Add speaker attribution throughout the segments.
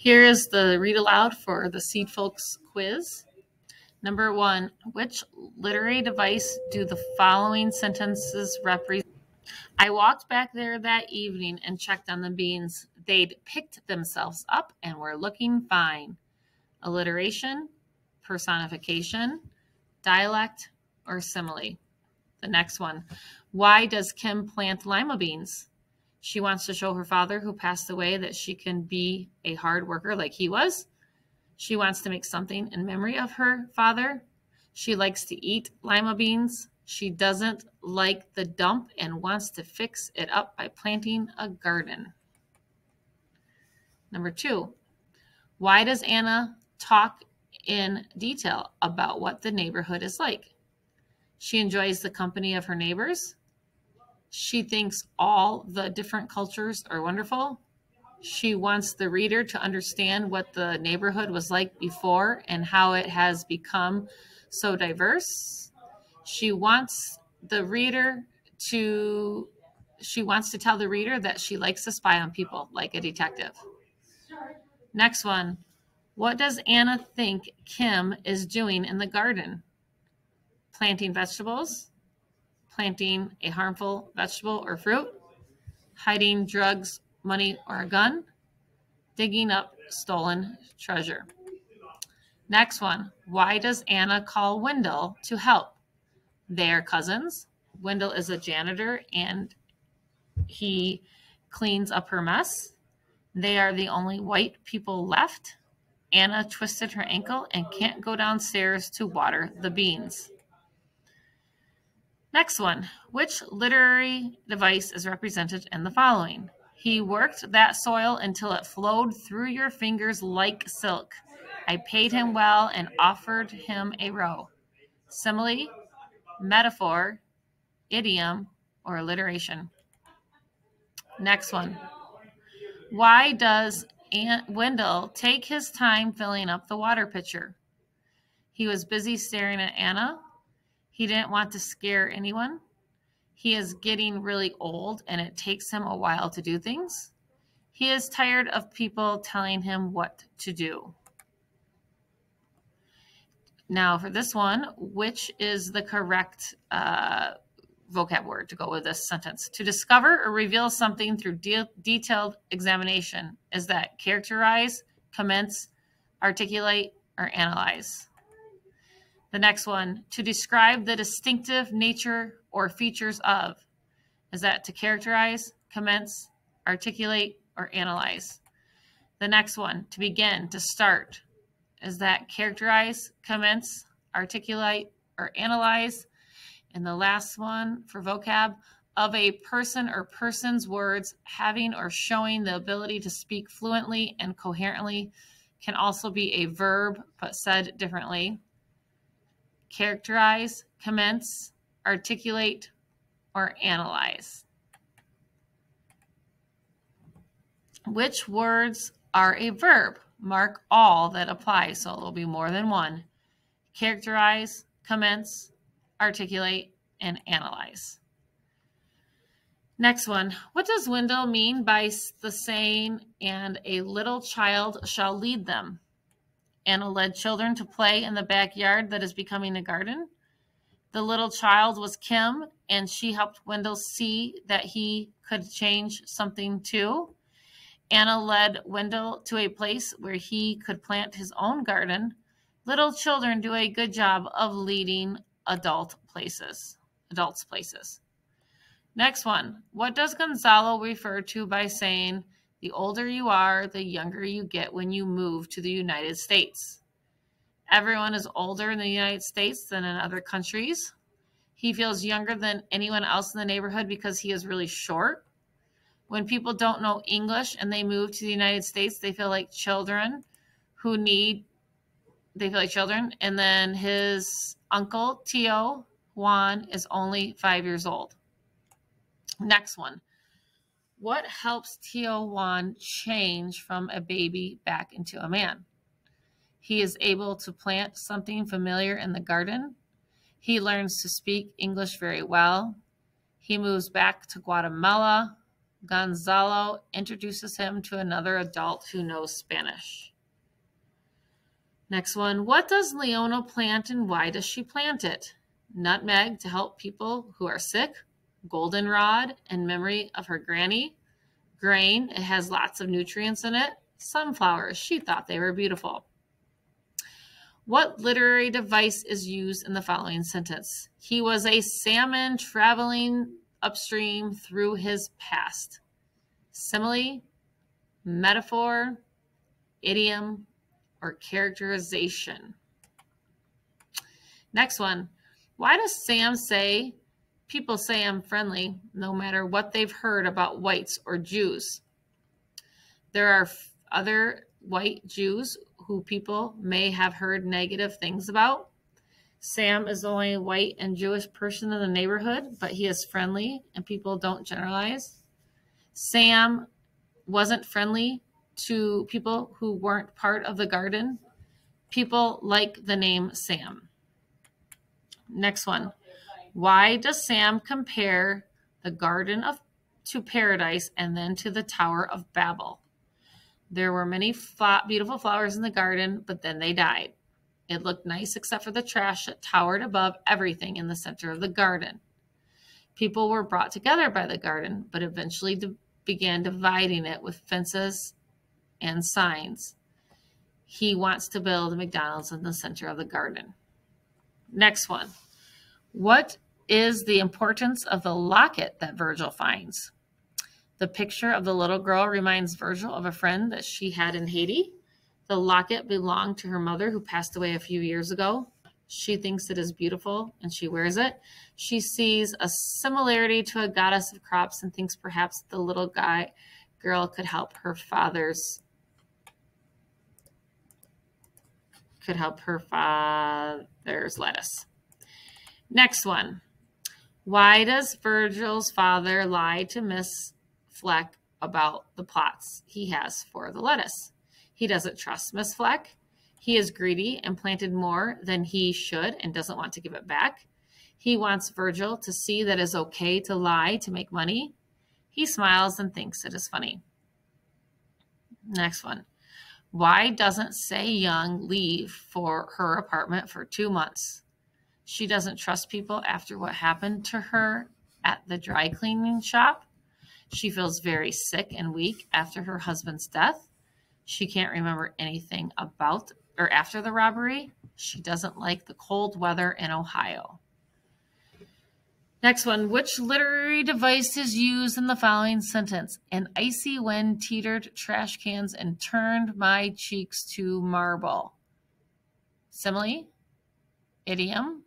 Speaker 1: Here is the read aloud for the Seedfolks Quiz. Number 1, which literary device do the following sentences represent? I walked back there that evening and checked on the beans. They'd picked themselves up and were looking fine. Alliteration, personification, dialect, or simile. The next one. Why does Kim plant lima beans? She wants to show her father, who passed away, that she can be a hard worker like he was. She wants to make something in memory of her father. She likes to eat lima beans. She doesn't like the dump and wants to fix it up by planting a garden. Number 2, why does Anna talk in detail about what the neighborhood is like? She enjoys the company of her neighbors. She thinks all the different cultures are wonderful. She wants the reader to understand what the neighborhood was like before and how it has become so diverse. She wants to tell the reader that she likes to spy on people like a detective. Next one. What does Anna think Kim is doing in the garden? Planting vegetables, planting a harmful vegetable or fruit, hiding drugs, money, or a gun, digging up stolen treasure. Next one. Why does Anna call Wendell to help? They are cousins. Wendell is a janitor and he cleans up her mess. They are the only white people left. Anna twisted her ankle and can't go downstairs to water the beans. Next one. Which literary device is represented in the following? He worked that soil until it flowed through your fingers like silk. I paid him well and offered him a row. Simile, metaphor, idiom, or alliteration. Next one. Why does Wendell take his time filling up the water pitcher? He was busy staring at Anna. He didn't want to scare anyone. He is getting really old and it takes him a while to do things. He is tired of people telling him what to do. Now for this one, which is the correct vocab word to go with this sentence? To discover or reveal something through detailed examination. Is that characterize, commence, articulate, or analyze? The next one, to describe the distinctive nature or features of. Is that to characterize, commence, articulate, or analyze? The next one, to begin, to start. Is that characterize, commence, articulate, or analyze? And the last one for vocab, of a person or person's words having or showing the ability to speak fluently and coherently, can also be a verb, but said differently. Characterize, commence, articulate, or analyze. Which words are a verb? Mark all that apply, so it will be more than one. Characterize, commence, articulate, and analyze. Next one. What does Wendell mean by the saying, and a little child shall lead them? Anna led children to play in the backyard that is becoming a garden. The little child was Kim, and she helped Wendell see that he could change something too. Anna led Wendell to a place where he could plant his own garden. Little children do a good job of leading adults places. Next one. What does Gonzalo refer to by saying, the older you are, the younger you get when you move to the United States? Everyone is older in the United States than in other countries. He feels younger than anyone else in the neighborhood because he is really short. When people don't know English and they move to the United States, they feel like children. And then his uncle, Tio Juan, is only 5 years old. Next one. What helps Tio Juan change from a baby back into a man? He is able to plant something familiar in the garden. He learns to speak English very well. He moves back to Guatemala. Gonzalo introduces him to another adult who knows Spanish. Next one, what does Leona plant and why does she plant it? Nutmeg to help people who are sick, goldenrod in memory of her granny, grain, it has lots of nutrients in it, sunflowers, she thought they were beautiful. What literary device is used in the following sentence? He was a salmon traveling upstream through his past. Simile, metaphor, idiom, or characterization. Next one. Why does Sam say, people say I'm friendly no matter what they've heard about whites or Jews? There are other white Jews who people may have heard negative things about. Sam is the only white and Jewish person in the neighborhood, but he is friendly and people don't generalize. Sam wasn't friendly to people who weren't part of the garden. People like the name Sam. Next one. Why does Sam compare the garden to paradise and then to the Tower of Babel? There were many beautiful flowers in the garden, but then they died. It looked nice except for the trash that towered above everything in the center of the garden. People were brought together by the garden, but eventually began dividing it with fences and signs. He wants to build a McDonald's in the center of the garden. Next one. What is the importance of the locket that Virgil finds? The picture of the little girl reminds Virgil of a friend that she had in Haiti. The locket belonged to her mother who passed away a few years ago. She thinks it is beautiful and she wears it. She sees a similarity to a goddess of crops and thinks perhaps the little girl could help her father's lettuce. Next one. Why does Virgil's father lie to Miss Fleck about the plots he has for the lettuce? He doesn't trust Miss Fleck. He is greedy and planted more than he should and doesn't want to give it back. He wants Virgil to see that it's okay to lie to make money. He smiles and thinks it is funny. Next one. Why doesn't Say Young leave for her apartment for 2 months? She doesn't trust people after what happened to her at the dry cleaning shop. She feels very sick and weak after her husband's death. She can't remember anything about or after the robbery. She doesn't like the cold weather in Ohio. Next one. Which literary device is used in the following sentence? An icy wind teetered trash cans and turned my cheeks to marble. Simile, idiom,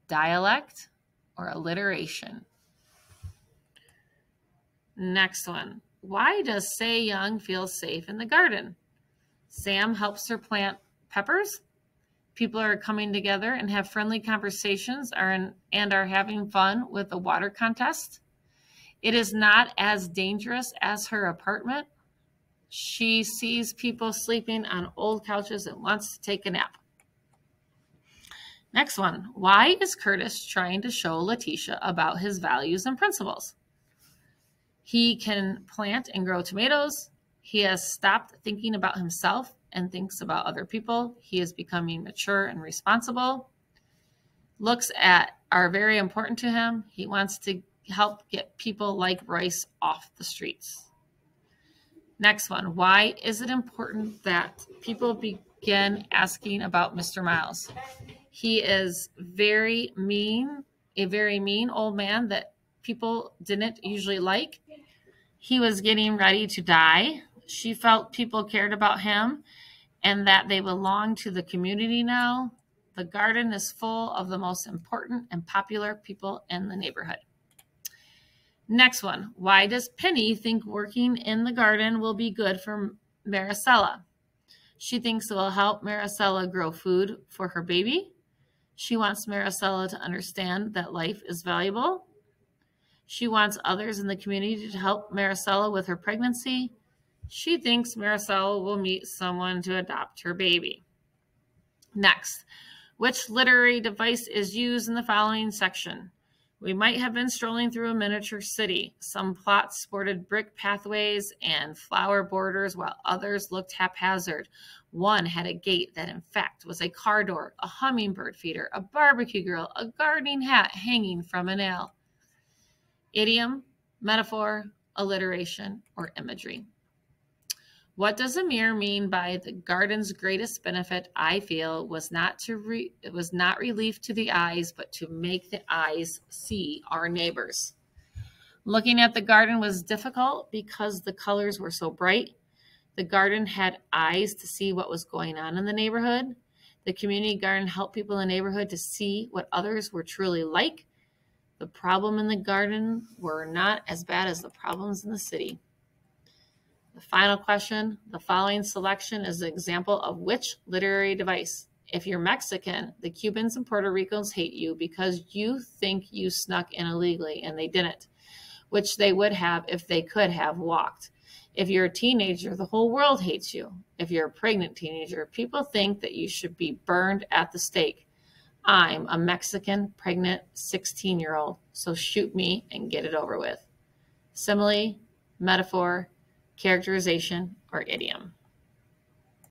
Speaker 1: dialect, or alliteration. Next one. Why does Say Young feel safe in the garden? Sam helps her plant peppers. People are coming together and have friendly conversations and are having fun with a water contest. It is not as dangerous as her apartment. She sees people sleeping on old couches and wants to take a nap. Next one. Why is Curtis trying to show Letitia about his values and principles? He can plant and grow tomatoes. He has stopped thinking about himself and thinks about other people. He is becoming mature and responsible. Looks are very important to him. He wants to help get people like Royce off the streets. Next one. Why is it important that people begin asking about Mr. Miles? He is a very mean old man that people didn't usually like. He was getting ready to die. She felt people cared about him and that they belong to the community now. The garden is full of the most important and popular people in the neighborhood. Next one. Why does Penny think working in the garden will be good for Maricela? She thinks it will help Maricela grow food for her baby. She wants Maricela to understand that life is valuable. She wants others in the community to help Maricela with her pregnancy. She thinks Maricela will meet someone to adopt her baby. Next, which literary device is used in the following section? We might have been strolling through a miniature city. Some plots sported brick pathways and flower borders, while others looked haphazard. One had a gate that, in fact, was a car door, a hummingbird feeder, a barbecue grill, a gardening hat hanging from a nail. Idiom, metaphor, alliteration, or imagery. What does Amir mean by the garden's greatest benefit, I feel, was not relief to the eyes, but to make the eyes see our neighbors. Looking at the garden was difficult because the colors were so bright. The garden had eyes to see what was going on in the neighborhood. The community garden helped people in the neighborhood to see what others were truly like. The problem in the garden were not as bad as the problems in the city. The final question, the following selection is an example of which literary device? If you're Mexican, the Cubans and Puerto Ricans hate you because you think you snuck in illegally and they didn't, which they would have if they could have walked. If you're a teenager, the whole world hates you. If you're a pregnant teenager, people think that you should be burned at the stake. I'm a Mexican pregnant 16-year-old, so shoot me and get it over with. Simile, metaphor, characterization, or idiom.